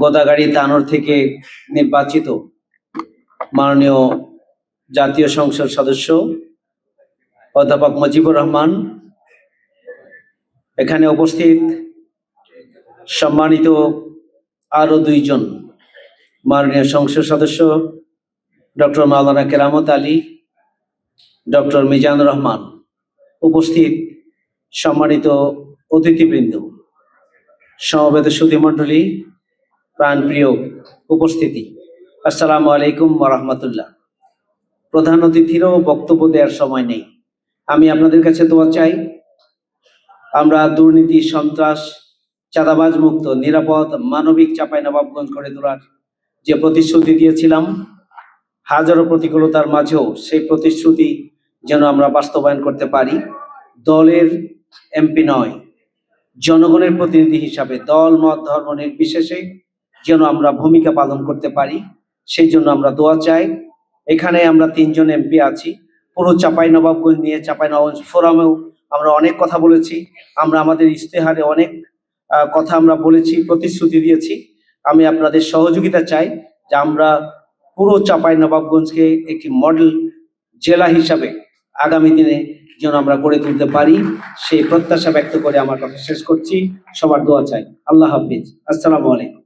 গোদাগাড়ি তানোর থেকে নির্বাচিত মাননীয় জাতীয় সংসদ সদস্য অধ্যাপক মুজিবুর রহমান, এখানে উপস্থিত সম্মানিত আরো দুইজন মাননীয় সংসদ সদস্য ডক্টর মাওলানা কেরামত আলী, ডক্টর মিজানুর রহমান, উপস্থিত সম্মানিত অতিথিবৃন্দ, সমবেত সুধীমণ্ডলী, প্রাণপ্রিয় উপস্থিতি, আসসালামু আলাইকুম ওয়া রাহমাতুল্লাহ। প্রধান অতিথিরও বক্তব্য দেওয়ার সময় নেই, আমি আপনাদের কাছে দোয়া চাই আমরা দুর্নীতি, সন্ত্রাস, চাঁদাবাজ মুক্ত নিরাপদ মানবিক চাঁপাইনবাবগঞ্জ গড়ে তোলার যে প্রতিশ্রুতি দিয়েছিলাম, হাজারো প্রতিকূলতার মাঝেও সেই প্রতিশ্রুতি যেন আমরা বাস্তবায়ন করতে পারি। দলের এমপি নয়, জনগণের প্রতিনিধি হিসাবে দল মত ধর্ম নির্বিশেষে যেন আমরা ভূমিকা পালন করতে পারি, সেই জন্য আমরা দোয়া চাই। এখানে আমরা 3 জন এমপি আছি। পুরো চাঁপাইনবাবগঞ্জ নিয়ে চাঁপাইনবাবগঞ্জ ফোরামেও আমরা অনেক কথা বলেছি, আমরা আমাদের ইশতেহারে অনেক কথা আমরা বলেছি, প্রতিশ্রুতি দিয়েছি। আমি আপনাদের সহযোগিতা চাই যে আমরা পুরো চাঁপাইনবাবগঞ্জকে একটি মডেল জেলা হিসাবে আগামী দিনে যেন আমরা গড়ে তুলতে পারি, সেই প্রত্যাশা ব্যক্ত করে আমার কথা শেষ করছি। সবার দোয়া চাই। আল্লাহ হাফিজ, আসসালামু আলাইকুম।